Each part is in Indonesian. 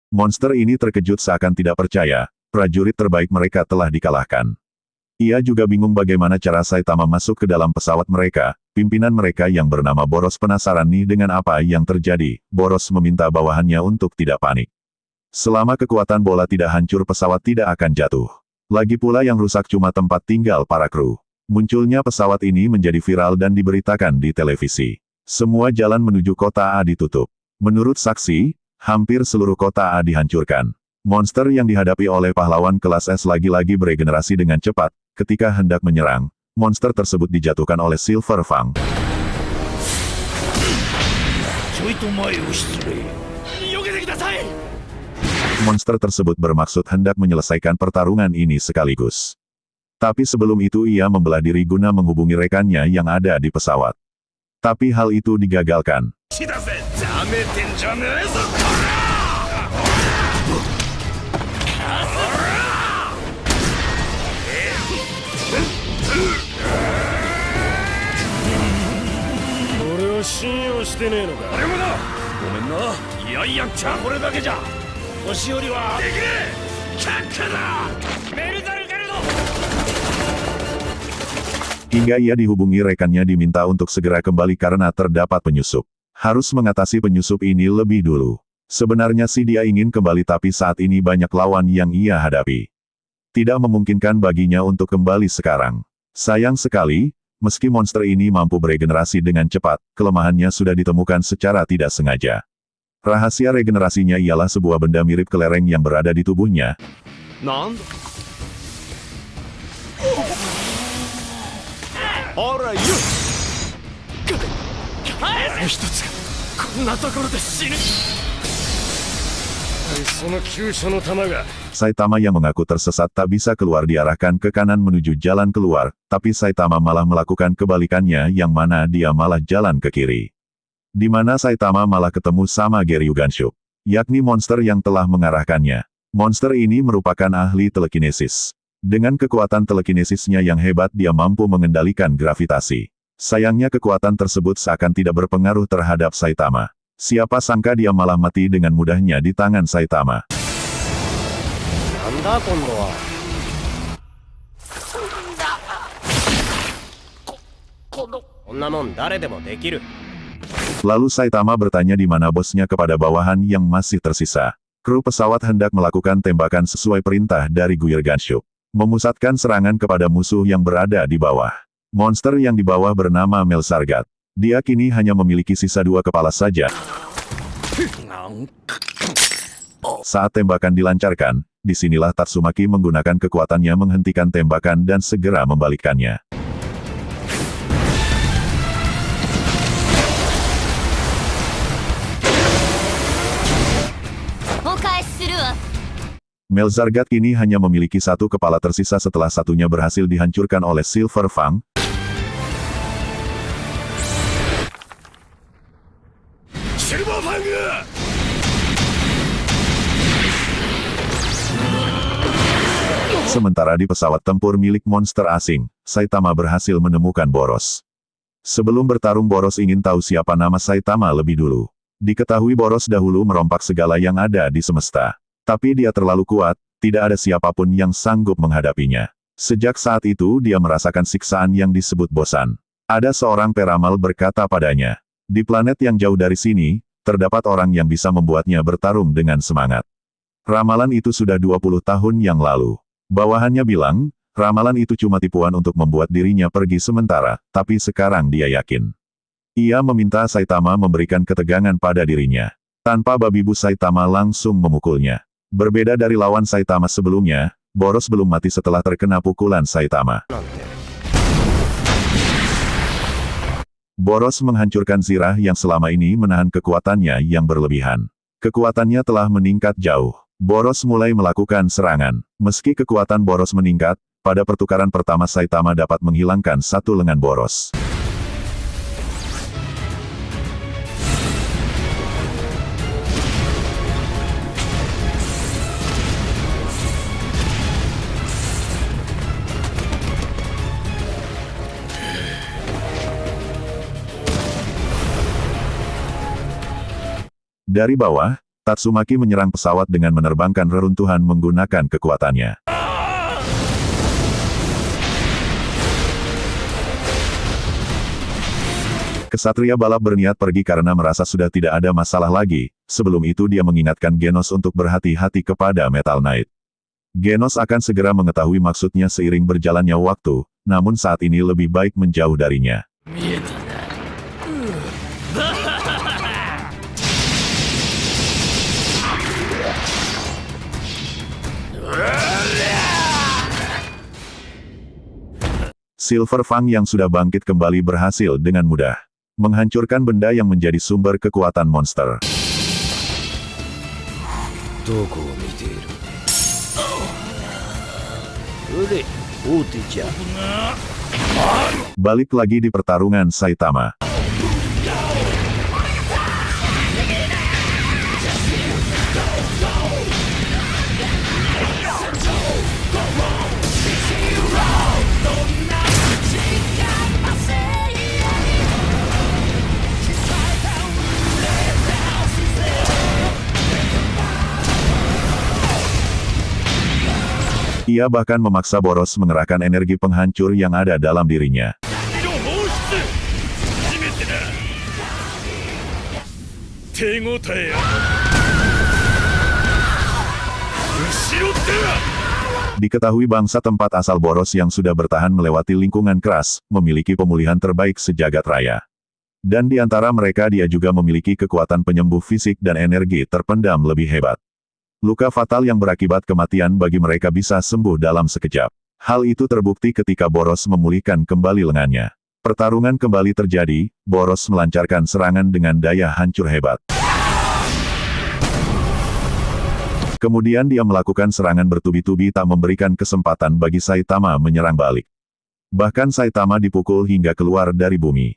Monster ini terkejut seakan tidak percaya, prajurit terbaik mereka telah dikalahkan. Ia juga bingung bagaimana cara Saitama masuk ke dalam pesawat mereka. Pimpinan mereka yang bernama Boros penasaran nih dengan apa yang terjadi. Boros meminta bawahannya untuk tidak panik. Selama kekuatan bola tidak hancur, pesawat tidak akan jatuh. Lagi pula yang rusak cuma tempat tinggal para kru. Munculnya pesawat ini menjadi viral dan diberitakan di televisi. Semua jalan menuju kota A ditutup. Menurut saksi, hampir seluruh kota A dihancurkan. Monster yang dihadapi oleh pahlawan kelas S lagi-lagi beregenerasi dengan cepat. Ketika hendak menyerang, monster tersebut dijatuhkan oleh Silver Fang. Monster tersebut bermaksud hendak menyelesaikan pertarungan ini sekaligus. Tapi sebelum itu ia membelah diri guna menghubungi rekannya yang ada di pesawat. Tapi hal itu digagalkan. Hingga ia dihubungi rekannya diminta untuk segera kembali karena terdapat penyusup. Harus mengatasi penyusup ini lebih dulu. Sebenarnya sih dia ingin kembali tapi saat ini banyak lawan yang ia hadapi. Tidak memungkinkan baginya untuk kembali sekarang. Sayang sekali, meski monster ini mampu beregenerasi dengan cepat, kelemahannya sudah ditemukan secara tidak sengaja. Rahasia regenerasinya ialah sebuah benda mirip kelereng yang berada di tubuhnya. Saitama yang mengaku tersesat tak bisa keluar diarahkan ke kanan menuju jalan keluar, tapi Saitama malah melakukan kebalikannya yang mana dia malah jalan ke kiri. Di mana Saitama malah ketemu sama Geryuganshu, yakni monster yang telah mengarahkannya. Monster ini merupakan ahli telekinesis. Dengan kekuatan telekinesisnya yang hebat dia mampu mengendalikan gravitasi. Sayangnya kekuatan tersebut seakan tidak berpengaruh terhadap Saitama. Siapa sangka dia malah mati dengan mudahnya di tangan Saitama. Lalu Saitama bertanya di mana bosnya kepada bawahan yang masih tersisa. Kru pesawat hendak melakukan tembakan sesuai perintah dari Geryuganshu. Memusatkan serangan kepada musuh yang berada di bawah. Monster yang di bawah bernama Melzargat. Dia kini hanya memiliki sisa 2 kepala saja. Saat tembakan dilancarkan, disinilah Tatsumaki menggunakan kekuatannya menghentikan tembakan dan segera membalikkannya. Melzargat kini hanya memiliki 1 kepala tersisa setelah satunya berhasil dihancurkan oleh Silver Fang. Sementara di pesawat tempur milik monster asing, Saitama berhasil menemukan Boros. Sebelum bertarung Boros ingin tahu siapa nama Saitama lebih dulu. Diketahui Boros dahulu merompak segala yang ada di semesta. Tapi dia terlalu kuat, tidak ada siapapun yang sanggup menghadapinya. Sejak saat itu dia merasakan siksaan yang disebut bosan. Ada seorang peramal berkata padanya, di planet yang jauh dari sini, terdapat orang yang bisa membuatnya bertarung dengan semangat. Ramalan itu sudah 20 tahun yang lalu. Bawahannya bilang, ramalan itu cuma tipuan untuk membuat dirinya pergi sementara, tapi sekarang dia yakin. Ia meminta Saitama memberikan ketegangan pada dirinya. Tanpa babi bu Saitama langsung memukulnya. Berbeda dari lawan Saitama sebelumnya, Boros belum mati setelah terkena pukulan Saitama. Boros menghancurkan zirah yang selama ini menahan kekuatannya yang berlebihan. Kekuatannya telah meningkat jauh. Boros mulai melakukan serangan. Meski kekuatan Boros meningkat, pada pertukaran pertama Saitama dapat menghilangkan 1 lengan Boros. Dari bawah, Tatsumaki menyerang pesawat dengan menerbangkan reruntuhan menggunakan kekuatannya. Kesatria balap berniat pergi karena merasa sudah tidak ada masalah lagi. Sebelum itu dia mengingatkan Genos untuk berhati-hati kepada Metal Knight. Genos akan segera mengetahui maksudnya seiring berjalannya waktu, namun saat ini lebih baik menjauh darinya. Silver Fang yang sudah bangkit kembali berhasil dengan mudah menghancurkan benda yang menjadi sumber kekuatan monster. Balik lagi di pertarungan Saitama. Ia bahkan memaksa Boros mengerahkan energi penghancur yang ada dalam dirinya. Diketahui bangsa tempat asal Boros yang sudah bertahan melewati lingkungan keras, memiliki pemulihan terbaik sejagat raya. Dan di antara mereka dia juga memiliki kekuatan penyembuh fisik dan energi terpendam lebih hebat. Luka fatal yang berakibat kematian bagi mereka bisa sembuh dalam sekejap. Hal itu terbukti ketika Boros memulihkan kembali lengannya. Pertarungan kembali terjadi, Boros melancarkan serangan dengan daya hancur hebat. Kemudian dia melakukan serangan bertubi-tubi tak memberikan kesempatan bagi Saitama menyerang balik. Bahkan Saitama dipukul hingga keluar dari bumi.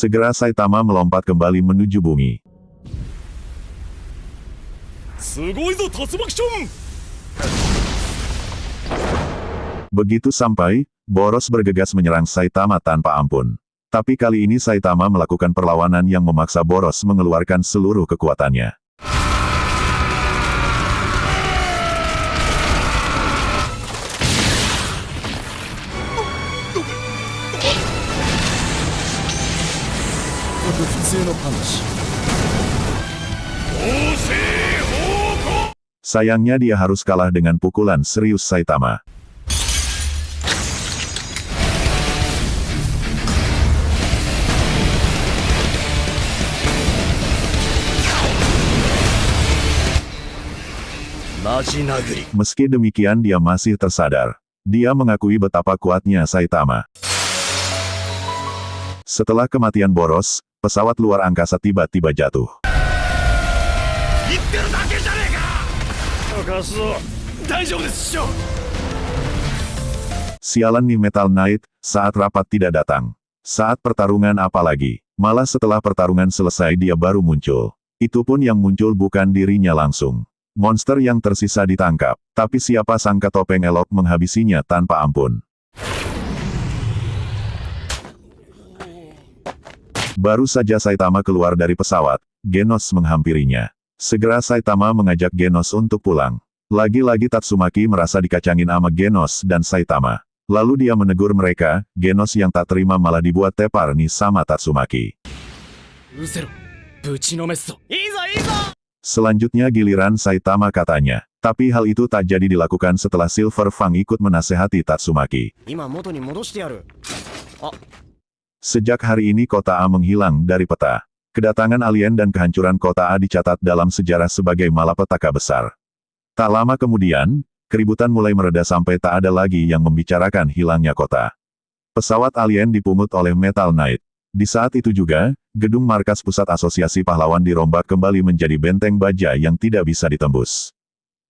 Segera Saitama melompat kembali menuju bumi. Begitu sampai, Boros bergegas menyerang Saitama tanpa ampun. Tapi kali ini Saitama melakukan perlawanan yang memaksa Boros mengeluarkan seluruh kekuatannya. Sayangnya dia harus kalah dengan pukulan serius Saitama. Meski demikian dia masih tersadar. Dia mengakui betapa kuatnya Saitama. Setelah kematian Boros, pesawat luar angkasa tiba-tiba jatuh. Sialan nih Metal Knight, saat rapat tidak datang. Saat pertarungan apalagi. Malah setelah pertarungan selesai dia baru muncul. Itu pun yang muncul bukan dirinya langsung. Monster yang tersisa ditangkap, tapi siapa sangka topeng elok menghabisinya tanpa ampun. Baru saja Saitama keluar dari pesawat, Genos menghampirinya. Segera Saitama mengajak Genos untuk pulang. Lagi-lagi Tatsumaki merasa dikacangin sama Genos dan Saitama. Lalu dia menegur mereka, Genos yang tak terima malah dibuat tepar nih sama Tatsumaki. Selanjutnya giliran Saitama katanya. Tapi hal itu tak jadi dilakukan setelah Silver Fang ikut menasehati Tatsumaki. Sejak hari ini kota A menghilang dari peta. Kedatangan alien dan kehancuran kota A dicatat dalam sejarah sebagai malapetaka besar. Tak lama kemudian, keributan mulai mereda sampai tak ada lagi yang membicarakan hilangnya kota. Pesawat alien dipungut oleh Metal Knight. Di saat itu juga, gedung markas pusat asosiasi pahlawan dirombak kembali menjadi benteng baja yang tidak bisa ditembus.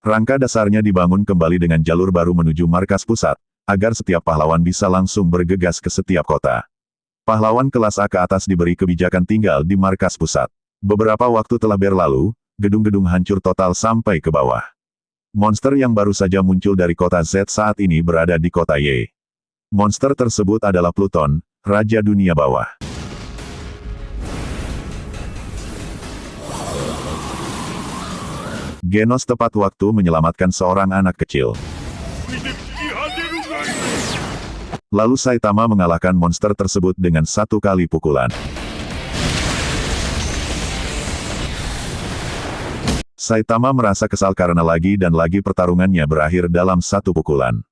Rangka dasarnya dibangun kembali dengan jalur baru menuju markas pusat, agar setiap pahlawan bisa langsung bergegas ke setiap kota. Pahlawan kelas A ke atas diberi kebijakan tinggal di markas pusat. Beberapa waktu telah berlalu, gedung-gedung hancur total sampai ke bawah. Monster yang baru saja muncul dari kota Z saat ini berada di kota Y. Monster tersebut adalah Pluton, Raja Dunia Bawah. Genos tepat waktu menyelamatkan seorang anak kecil. Lalu Saitama mengalahkan monster tersebut dengan satu kali pukulan. Saitama merasa kesal karena lagi dan lagi pertarungannya berakhir dalam satu pukulan.